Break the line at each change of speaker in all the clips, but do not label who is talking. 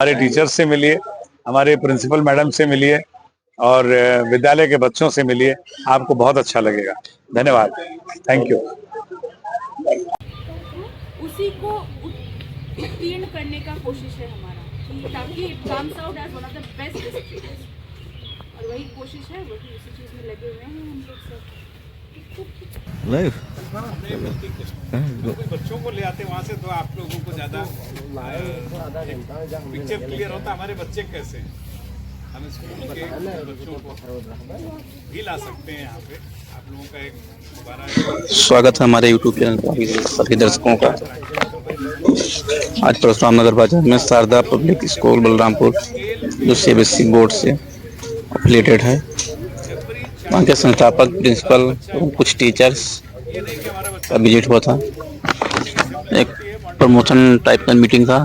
हमारे टीचर्स से मिलिए, हमारे प्रिंसिपल मैडम से मिलिए और विद्यालय के बच्चों से मिलिए, आपको बहुत अच्छा लगेगा। धन्यवाद, थैंक यू।
उसी को उत्तीर्ण करने का कोशिश है हमारा कि ताकि it comes out as one of the best districts, और वही कोशिश है, वही उसी चीज़ में लगे हुए हैं हम लोग सब।
लाइव
बच्चों को ले आते वहाँ से तो आप लोगों को ज़्यादा पिक्चर क्लियर होता। हमारे बच्चे कैसे हैं, हम स्कूल के बच्चों को भी ला सकते हैं यहाँ पे। आप लोगों का एक दोबारा
स्वागत है हमारे यूट्यूब चैनल पर सभी दर्शकों का। आज परशुराम नगर बाजार में शारदा पब्लिक स्कूल बलरामपुर जो सीबीएसई बोर्ड से एफिलिएटेड है, वहाँ के संस्थापक, प्रिंसिपल और कुछ टीचर्स का विजिट हुआ था। एक प्रमोशन टाइप का मीटिंग था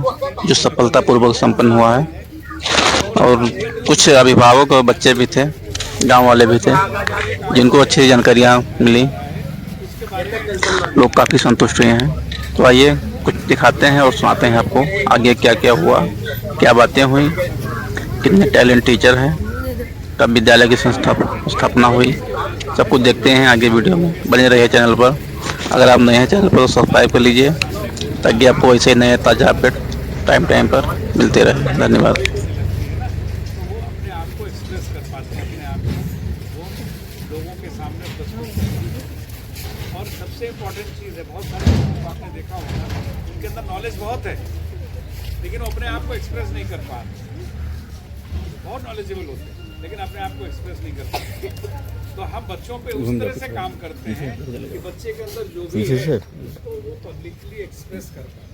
जो सफलतापूर्वक संपन्न हुआ है, और कुछ अभिभावक और बच्चे भी थे, गांव वाले भी थे, जिनको अच्छी जानकारियाँ मिली। लोग काफ़ी संतुष्ट हुए हैं। तो आइए कुछ दिखाते हैं और सुनाते हैं आपको आगे क्या क्या हुआ, क्या बातें हुई, कितने टैलेंट टीचर हैं, कब विद्यालय की स्थापना हुई। सब कुछ देखते हैं आगे वीडियो में। बने रहिए चैनल पर। अगर आप नए हैं चैनल पर तो सब्सक्राइब कर लीजिए ताकि आपको ऐसे नए ताज़ा अपडेट टाइम पर मिलते रहे। धन्यवाद।
अपने आप को एक्सप्रेस कर पाते हैं, अपने आप को वो लोगों के सामने प्रस्तुत करते हैं। और सबसे इम्पोर्टेंट चीज़ है, बहुत सारे लोगों को आपने देखा होगा उनके अंदर नॉलेज बहुत है, लेकिन वो अपने आप को एक्सप्रेस नहीं कर पा रहे। बहुत नॉलेजेबल होते हैं लेकिन अपने आप को एक्सप्रेस नहीं कर पाते। तो हम बच्चों पे उस तरह से काम करते हैं कि बच्चे के अंदर जो भी है तो वो पब्लिकली एक्सप्रेस कर पाए,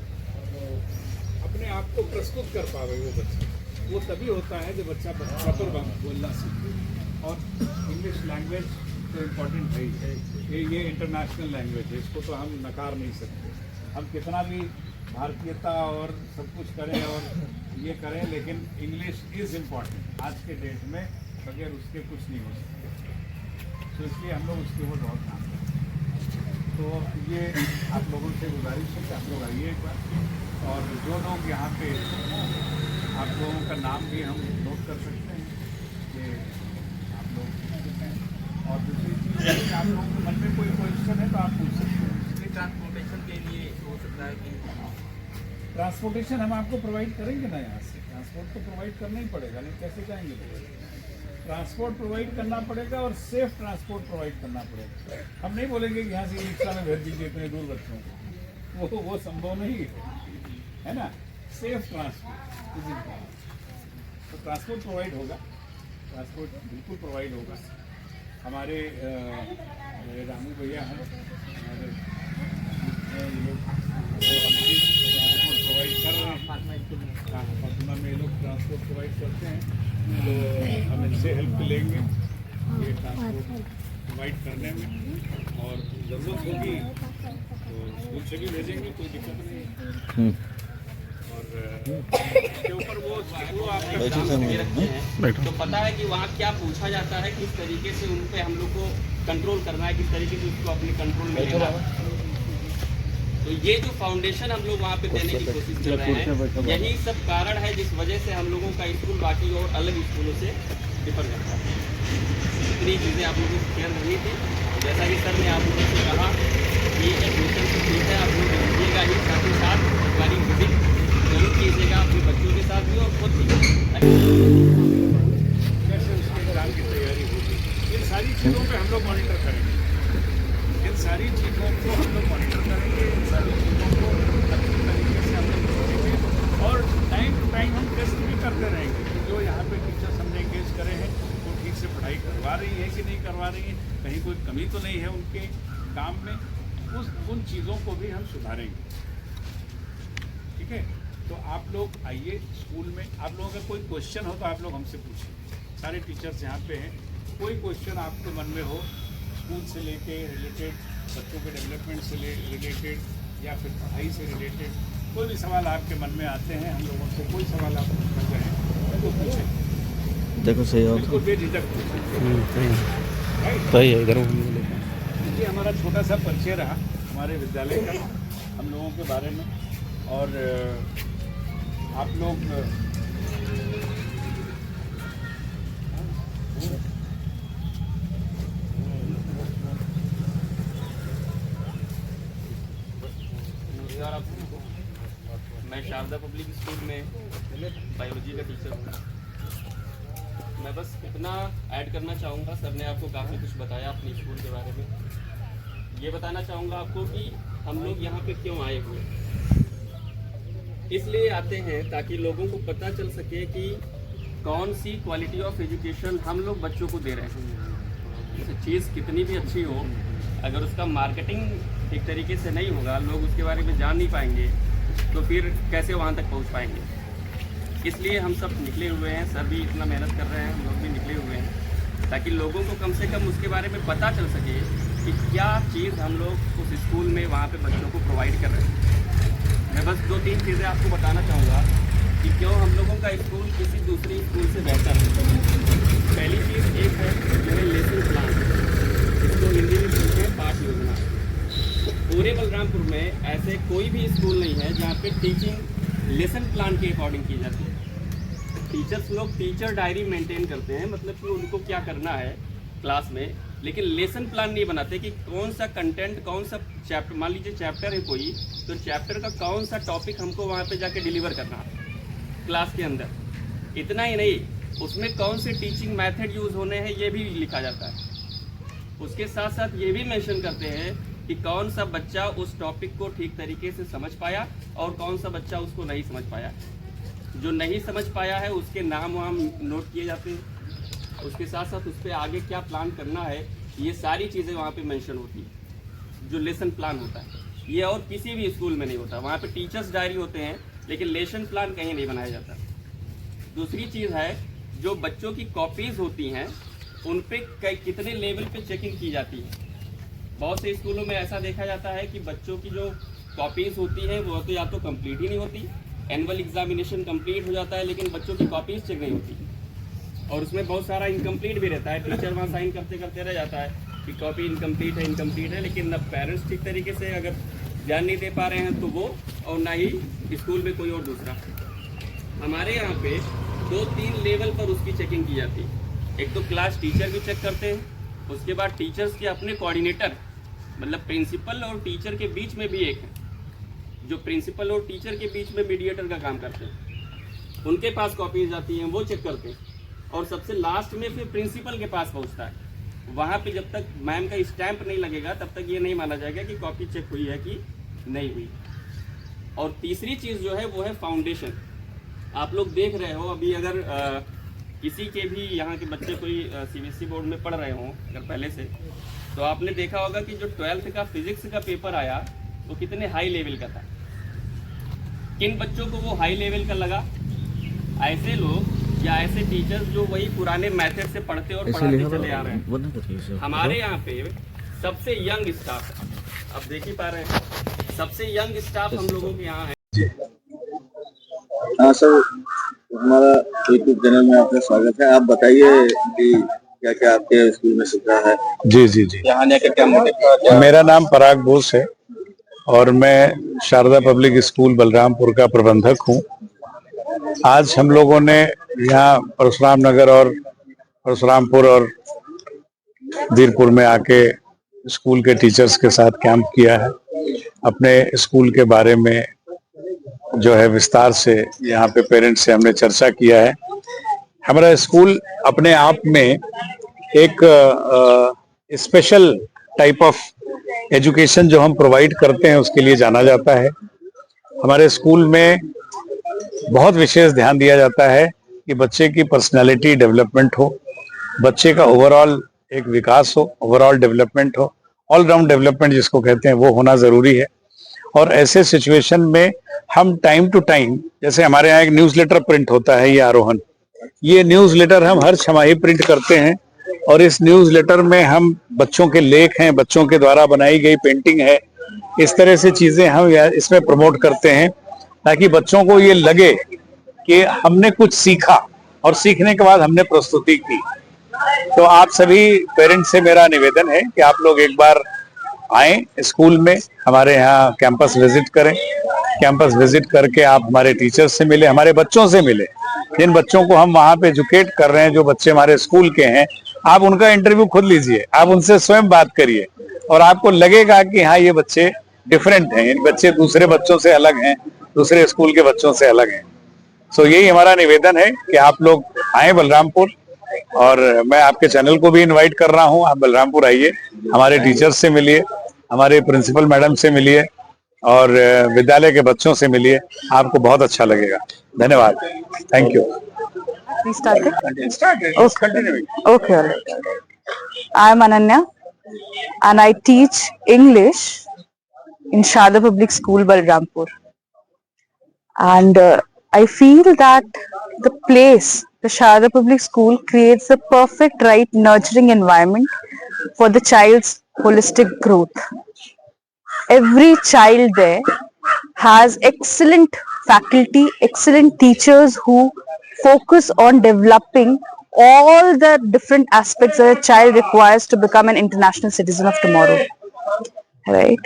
अपने आप को प्रस्तुत कर पाए। वो बच्चे वो तभी होता है जब बच्चा प्रॉपर बोलना सीखे। और इंग्लिश लैंग्वेज तो इम्पोर्टेंट है ही, ये इंटरनेशनल लैंग्वेज है, इसको तो हम नकार नहीं सकते। हम कितना भी भारतीयता और सब कुछ करें और ये करें, लेकिन इंग्लिश इज़ इम्पॉर्टेंट आज के डेट में, बगैर उसके कुछ नहीं हो सकता। तो इसलिए हम लोग उसके ऊपर बहुत काम करते हैं। तो ये आप लोगों से गुजारिश है कि आप लोग आइए एक बार, और जो लोग यहाँ पे, आप लोगों का नाम भी हम नोट कर सकते हैं कि आप लोग हैं। और दूसरी चीज़ कि आप लोगों के मन में कोई क्वेश्चन है तो आप पूछ सकते हैं। ट्रांसपोर्टेशन के लिए हो सकता है कि ट्रांसपोर्टेशन हम आपको प्रोवाइड करेंगे ना, यहाँ से ट्रांसपोर्ट तो प्रोवाइड करना ही पड़ेगा, नहीं कैसे जाएंगे। ट्रांसपोर्ट प्रोवाइड करना पड़ेगा और सेफ ट्रांसपोर्ट प्रोवाइड करना पड़ेगा। हम नहीं बोलेंगे कि यहाँ से रिक्शा में भेज दीजिए इतने दूर बच्चों को, वो संभव नहीं है ना। सेफ ट्रांसपोर्ट, तो ट्रांसपोर्ट प्रोवाइड होगा, ट्रांसपोर्ट बिल्कुल प्रोवाइड होगा। हमारे रामू भैया हैं, हमारे प्रोवाइड कर रहे हैं। हाँ, फातिमा में लोग ट्रांसपोर्ट प्रोवाइड करते हैं, तो हम इनसे हेल्प लेंगे ये ट्रांसपोर्ट प्रोवाइड करने में। और ज़रूरत होगी तो स्कूल से भी भेजेंगे, कोई दिक्कत नहीं। और उसके ऊपर वो आपका
तो पता है कि वहाँ क्या पूछा जाता है, किस तरीके से उन पे हम लोग को कंट्रोल करना है, किस तरीके से उसको अपने कंट्रोल में लेना है। तो ये जो फाउंडेशन हम लोग वहाँ पे देने की कोशिश कर रहे हैं, यही सब कारण है जिस वजह से हम लोगों का स्कूल बाकी और अलग स्कूलों से डिफर करता है। इतनी चीज़ें आप लोगों को शेयर करनी थी। जैसा कि सर ने आप लोगों से कहा कि एडमिशन तो ठीक है, आप लोग लीजिएगा ही, साथ ही साथ हमारी विजिट जरूर कीजिएगा अपने बच्चों के साथ भी और खुद भी।
कैसे उसके एग्जाम की तैयारी होगी, इन सारी चीज़ों पे हम लोग मॉनिटर करेंगे। इन सारी चीज़ों को हम लोग मॉनिटर करेंगे, इन सारी चीज़ों को अच्छी तरीके से हम लोग देखेंगे। और टाइम टू टाइम हम टेस्ट भी करते रहेंगे कि जो यहाँ पे टीचर्स हमने एंगेज करे हैं वो ठीक से पढ़ाई करवा रही है कि नहीं करवा रही है, कहीं कोई कमी तो नहीं है उनके काम में। उन चीज़ों को भी हम सुधारेंगे। ठीक है, तो आप लोग आइए स्कूल में। आप लोगों का कोई क्वेश्चन हो तो आप लोग हमसे पूछिए, सारे टीचर्स यहाँ पे हैं। कोई क्वेश्चन आपके मन में हो स्कूल से लेके रिलेटेड, बच्चों के डेवलपमेंट से रिलेटेड या फिर पढ़ाई से रिलेटेड, कोई भी सवाल आपके मन में आते हैं, हम लोगों से कोई सवाल आप पूछना चाहें तो पूछें।
देखो सही है,
बिल्कुल बेझिझक पूछें।
सही है। इधर
ये हमारा छोटा सा परिचय रहा हमारे विद्यालय का, हम लोगों के बारे में। और आप लोग
शारदा पब्लिक स्कूल में बायोलॉजी का टीचर हूँ। मैं बस इतना ऐड करना चाहूँगा, सर ने आपको काफ़ी कुछ बताया अपने स्कूल के बारे में। ये बताना चाहूँगा आपको कि हम लोग यहाँ पे क्यों आए हुए, इसलिए आते हैं ताकि लोगों को पता चल सके कि कौन सी क्वालिटी ऑफ एजुकेशन हम लोग बच्चों को दे रहे हैं। जैसे चीज़ कितनी भी अच्छी हो, अगर उसका मार्केटिंग ठीक तरीके से नहीं होगा, लोग उसके बारे में जान नहीं पाएंगे, तो फिर कैसे वहाँ तक पहुँच पाएंगे। इसलिए हम सब निकले हुए हैं, सर भी इतना मेहनत कर रहे हैं, हम लोग भी निकले हुए हैं ताकि लोगों को कम से कम उसके बारे में पता चल सके कि क्या चीज़ हम लोग उस स्कूल में वहाँ पे बच्चों को प्रोवाइड कर रहे हैं। मैं बस 2-3 चीज़ें आपको बताना चाहूँगा कि क्यों हम लोगों का स्कूल किसी दूसरे स्कूल से बेहतर है। पहली चीज़ एक है जो है लेसन प्लान, इसको हिंदी में बोलते हैं पाठ योजना। पूरे बलरामपुर में ऐसे कोई भी स्कूल नहीं है जहाँ पे टीचिंग लेसन प्लान के अकॉर्डिंग की जाती है। टीचर्स लोग टीचर डायरी मेंटेन करते हैं, मतलब कि उनको क्या करना है क्लास में, लेकिन लेसन प्लान नहीं बनाते कि कौन सा कंटेंट, कौन सा चैप्टर, मान लीजिए चैप्टर है कोई, तो चैप्टर का कौन सा टॉपिक हमको वहाँ पे जाके डिलीवर करना है क्लास के अंदर। इतना ही नहीं, उसमें कौन से टीचिंग मेथड यूज़ होने हैं ये भी लिखा जाता है। उसके साथ साथ ये भी मेंशन करते हैं कि कौन सा बच्चा उस टॉपिक को ठीक तरीके से समझ पाया और कौन सा बच्चा उसको नहीं समझ पाया। जो नहीं समझ पाया है उसके नाम वहाँ नोट किए जाते हैं। उसके साथ साथ उस पर आगे क्या प्लान करना है, ये सारी चीज़ें वहाँ पे मेंशन होती है। जो लेसन प्लान होता है ये और किसी भी स्कूल में नहीं होता। वहाँ पे टीचर्स डायरी होते हैं लेकिन लेसन प्लान कहीं नहीं बनाया जाता। दूसरी चीज़ है जो बच्चों की कॉपीज़ होती हैं उन पर कितने लेवल पे चेकिंग की जाती है। बहुत से स्कूलों में ऐसा देखा जाता है कि बच्चों की जो कॉपीज़ होती हैं वो तो या तो कंप्लीट ही नहीं होती, एनुअल एग्जामिनेशन कंप्लीट हो जाता है लेकिन बच्चों की कॉपीज़ चेक नहीं होती, और उसमें बहुत सारा इनकम्प्लीट भी रहता है। टीचर वहाँ साइन करते करते रह जाता है कि कॉपी इनकम्प्लीट है, लेकिन अब पेरेंट्स ठीक तरीके से अगर ध्यान नहीं दे पा रहे हैं तो वो, और ना ही स्कूल में कोई और दूसरा। हमारे यहाँ पे 2-3 लेवल पर उसकी चेकिंग की जाती है। एक तो क्लास टीचर भी चेक करते हैं, उसके बाद टीचर्स के अपने कोऑर्डिनेटर, मतलब प्रिंसिपल और टीचर के बीच में भी एक है जो प्रिंसिपल और टीचर के बीच में मीडिएटर का काम करते हैं। उनके पास कॉपीज आती हैं, वो चेक करते हैं, और सबसे लास्ट में फिर प्रिंसिपल के पास पहुंचता है। वहाँ पे जब तक मैम का स्टैंप नहीं लगेगा तब तक ये नहीं माना जाएगा कि कॉपी चेक हुई है कि नहीं हुई। और तीसरी चीज़ जो है वो है फाउंडेशन। आप लोग देख रहे हो अभी, अगर किसी के भी यहाँ के बच्चे कोई CBSE बोर्ड में पढ़ रहे हों अगर पहले से, तो आपने देखा होगा कि जो 12th का फिजिक्स का पेपर आया वो कितने हाई लेवल का था। किन बच्चों को वो हाई लेवल का लगा? ऐसे लोग या ऐसे टीचर्स जो वही पुराने मेथड से पढ़ते और पढ़ाते चले आ रहे हैं। हमारे यहाँ पे सबसे यंग स्टाफ है, आप देख ही पा रहे हैं, सबसे यंग स्टाफ हम लोगों के यहाँ है।
हाँ सर, हमारा यूट्यूब चैनल में आपका स्वागत है। आप बताइए कि क्या क्या आपके स्कूल में सुविधा है।
जी जी जी,
यहाँ आने का क्या मोटिव?
मेरा नाम पराग बोस है और मैं शारदा पब्लिक स्कूल बलरामपुर का प्रबंधक हूँ। आज हम लोगों ने यहाँ परशुराम नगर और परशुरामपुर और धीरपुर में आके स्कूल के टीचर्स के साथ कैंप किया है। अपने स्कूल के बारे में जो है विस्तार से यहाँ पे पेरेंट्स से हमने चर्चा किया है। हमारा स्कूल अपने आप में एक स्पेशल टाइप ऑफ एजुकेशन जो हम प्रोवाइड करते हैं उसके लिए जाना जाता है। हमारे स्कूल में बहुत विशेष ध्यान दिया जाता है कि बच्चे की पर्सनालिटी डेवलपमेंट हो, बच्चे का ओवरऑल एक विकास हो, ओवरऑल डेवलपमेंट हो, ऑल राउंड डेवलपमेंट जिसको कहते हैं वो होना जरूरी है। और ऐसे सिचुएशन में हम टाइम टू टाइम, जैसे हमारे यहाँ एक न्यूज़लेटर प्रिंट होता है, ये आरोहण, ये न्यूज़लेटर हम हर छमाही प्रिंट करते हैं और इस न्यूज़लेटर में हम बच्चों के लेख हैं, बच्चों के द्वारा बनाई गई पेंटिंग है, इस तरह से चीजें हम इसमें प्रमोट करते हैं ताकि बच्चों को ये लगे कि हमने कुछ सीखा और सीखने के बाद हमने प्रस्तुति की। तो आप सभी पेरेंट्स से मेरा निवेदन है कि आप लोग एक बार आए स्कूल में, हमारे यहाँ कैंपस विजिट करें। कैंपस विजिट करके आप हमारे टीचर्स से मिले, हमारे बच्चों से मिले। जिन बच्चों को हम वहाँ पे एजुकेट कर रहे हैं, जो बच्चे हमारे स्कूल के हैं, आप उनका इंटरव्यू खुद लीजिए, आप उनसे स्वयं बात करिए और आपको लगेगा कि हाँ ये बच्चे डिफरेंट हैं, इन बच्चे दूसरे बच्चों से अलग हैं, दूसरे स्कूल के बच्चों से अलग हैं। सो यही हमारा निवेदन है कि आप लोग आए बलरामपुर, और मैं आपके चैनल को भी इनवाइट कर रहा हूं, आप बलरामपुर आइए, हमारे टीचर्स से मिलिए, हमारे प्रिंसिपल मैडम से मिलिए और विद्यालय के बच्चों से मिलिए, आपको बहुत अच्छा लगेगा। धन्यवाद, thank you.
We started?
Okay.
Okay, all right. I am Ananya and I teach English in Sharda Public School, Balrampur. And I feel that the place, the Sharda Public School, creates the perfect, right, nurturing environment for the child's holistic growth. Every child there has excellent faculty, excellent teachers who focus on developing all the different aspects that a child requires to become an international citizen of tomorrow. Right?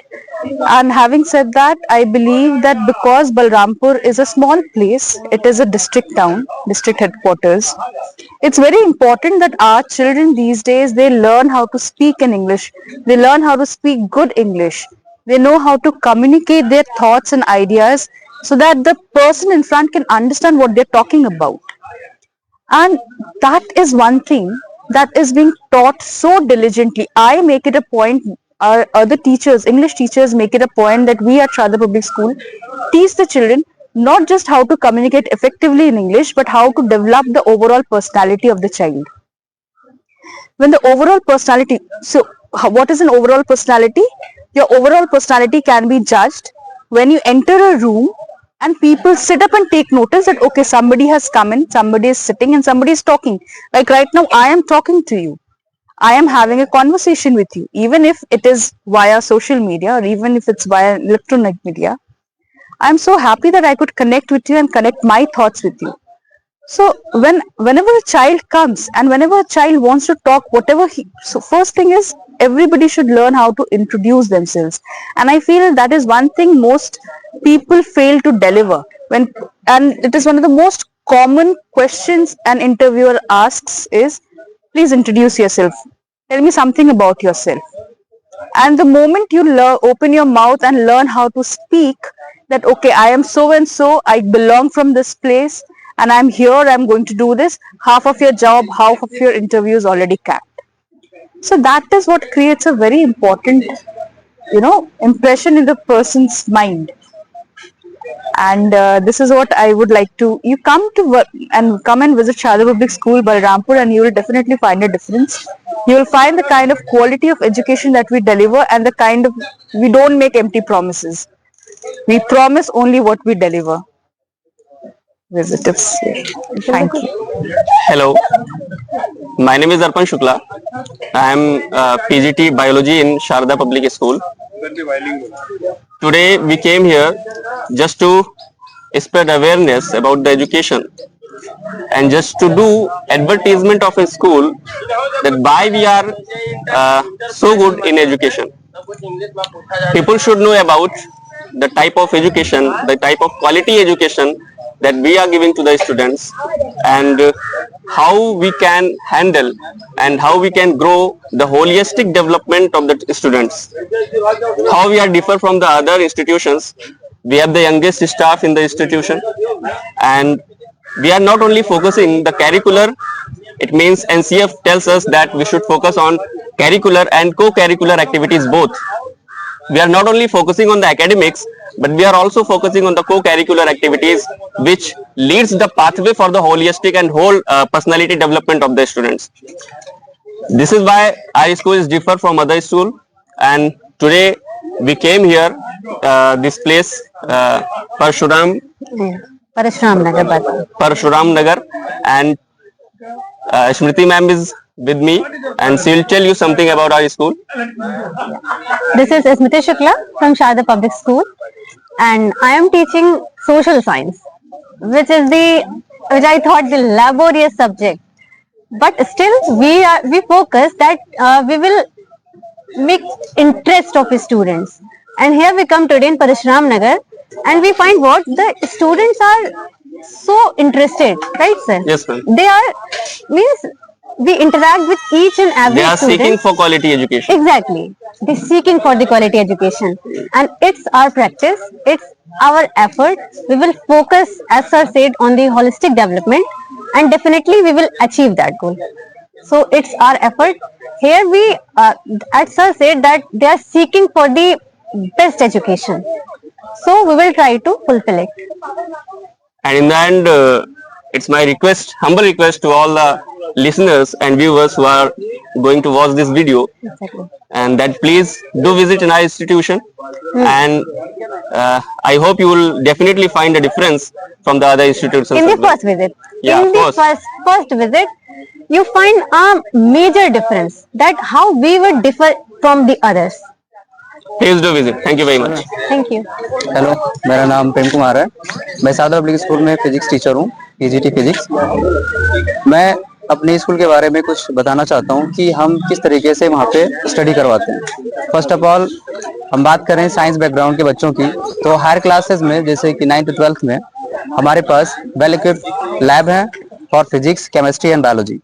And having said that, I believe that because Balrampur is a small place, it is a district town, district headquarters, it's very important that our children these days, they learn how to speak in English, they learn how to speak good English, they know how to communicate their thoughts and ideas so that the person in front can understand what they're talking about. And that is one thing that is being taught so diligently. I make it a point, our other teachers, English teachers, make it a point that we at Sharda Public School teach the children not just how to communicate effectively in English, but how to develop the overall personality of the child. When the overall personality, so what is an overall personality? Your overall personality can be judged when you enter a room and people sit up and take notice that, okay, somebody has come in, somebody is sitting and somebody is talking. Like right now, I am talking to you. I am having a conversation with you, even if it is via social media or even if it's via electronic media. I am so happy that I could connect with you and connect my thoughts with you. So whenever a child comes and whenever a child wants to talk, so first thing is everybody should learn how to introduce themselves. And I feel that is one thing most people fail to deliver. And it is one of the most common questions an interviewer asks is, please introduce yourself. Tell me something about yourself. And the moment you open your mouth and learn how to speak, that okay, I am so and so, I belong from this place, and I'm here, I'm going to do this, half of your job, half of your interview is already capped. So that is what creates a very important, impression in the person's mind. And this is what I would like to, you come and visit Sharda Public School, Balrampur, and you will definitely find a difference. You will find the kind of quality of education that we deliver and the kind of, we don't make empty promises. We promise only what we deliver. Visitors. Thank you.
Hello, my name is Arpan Shukla. I am PGT Biology in Sharda Public School. Today we came here just to spread awareness about the education and just to do advertisement of a school that why we are so good in education. People should know about the type of education, the type of quality education that we are giving to the students, and how we can handle and how we can grow the holistic development of the students. How we are differ from the other institutions. We have the youngest staff in the institution, and we are not only focusing the curricular. It means NCF tells us that we should focus on curricular and co-curricular activities both. We are not only focusing on the academics, but we are also focusing on the co-curricular activities, which leads the pathway for the holistic and whole personality development of the students. This is why our school is different from other school, and today we came here, this place, Parshuram Nagar, and Smriti ma'am is with me, and she will tell you something about our school.
This is Smriti Shukla from Sharda Public School, and I am teaching social science, which I thought the laborious subject. But still, we focus that we will make interest of students. And here we come today in Parshuram Nagar, and we find what the students are so interested, right, sir?
Yes, ma'am.
They are we interact with each and every
They are
student.
seeking for quality education.
Exactly. They're seeking for the quality education. And it's our practice, it's our effort. We will focus, as sir said, on the holistic development, and definitely we will achieve that goal. So it's our effort. Here we, as sir said, that they are seeking for the best education. So we will try to fulfill it.
And in the end, it's my request, humble request to all the listeners and viewers who are going to watch this video,
Exactly.
and that please do visit in our institution. And I hope you will definitely find a difference from the other institutions.
In the
as well.
first visit,
Yeah,
in
of
the
course.
first visit, you find a major difference, that how we would differ from the others.
Please do visit. Thank you very much.
Thank you.
Hello, मेरा नाम प्रेम कुमार है। मैं Sharda public school में physics teacher हूँ, PGT physics. मैं अपने school के बारे में कुछ बताना चाहता हूँ कि हम किस तरीके से वहाँ पे स्टडी करवाते हैं। फर्स्ट ऑफ ऑल हम बात करें साइंस बैकग्राउंड के बच्चों की, तो हायर क्लासेस में जैसे कि 9th to 12th में हमारे पास वेल इक्विप्ड लैब है for physics, chemistry and biology.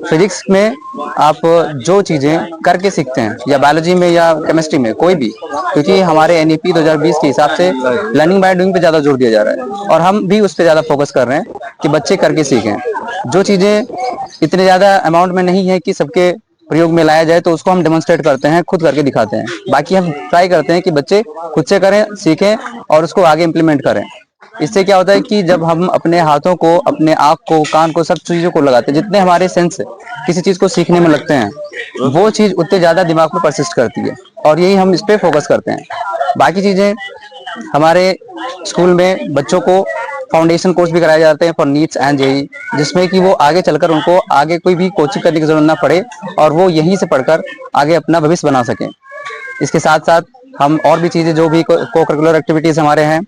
Physics में आप जो चीजें करके सीखते हैं, या बायोलॉजी में या केमिस्ट्री में कोई भी, क्योंकि हमारे एनईपी 2020 के हिसाब से लर्निंग बाय डूइंग पे ज्यादा जोर दिया जा रहा है, और हम भी उस पे ज्यादा फोकस कर रहे हैं कि बच्चे करके सीखें। जो चीजें इतने ज्यादा अमाउंट में नहीं है कि सबके प्रयोग में लाया जाए, तो उसको हम डेमोन्स्ट्रेट करते हैं, खुद करके दिखाते हैं। बाकी हम ट्राई करते हैं कि बच्चे खुद से करें, सीखें और उसको आगे इम्प्लीमेंट करें। इससे क्या होता है कि जब हम अपने हाथों को, अपने आँख को, कान को, सब चीजों को लगाते हैं, जितने हमारे सेंस किसी चीज को सीखने में लगते हैं, वो चीज उतने ज्यादा दिमाग में परसिस्ट करती है, और यही हम इस पे फोकस करते हैं। बाकी चीजें हमारे स्कूल में बच्चों को फाउंडेशन कोर्स भी कराए जाते हैं फॉर नीट्स एंड जेई, जिसमें कि वो आगे चलकर उनको आगे कोई भी कोचिंग करने की जरूरत ना पड़े, और वो यहीं से पढ़कर आगे अपना भविष्य बना सकें। इसके साथ साथ हम और भी चीजें, जो भी को करिकुलर एक्टिविटीज हमारे हैं,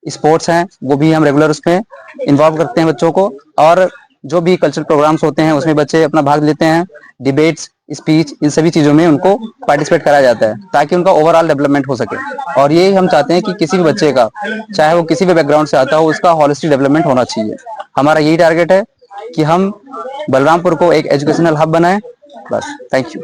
स्पोर्ट्स हैं, वो भी हम रेगुलर उसमें इन्वॉल्व करते हैं बच्चों को, और जो भी कल्चरल प्रोग्राम्स होते हैं उसमें बच्चे अपना भाग लेते हैं। डिबेट्स, स्पीच, इन सभी चीजों में उनको पार्टिसिपेट कराया जाता है, ताकि उनका ओवरऑल डेवलपमेंट हो सके। और यही हम चाहते हैं कि किसी भी बच्चे का, चाहे वो किसी भी बैकग्राउंड से आता हो, उसका होलिस्टिक डेवलपमेंट होना चाहिए। हमारा यही टारगेट है कि हम बलरामपुर को एक एजुकेशनल हब बनाएं। बस, थैंक यू।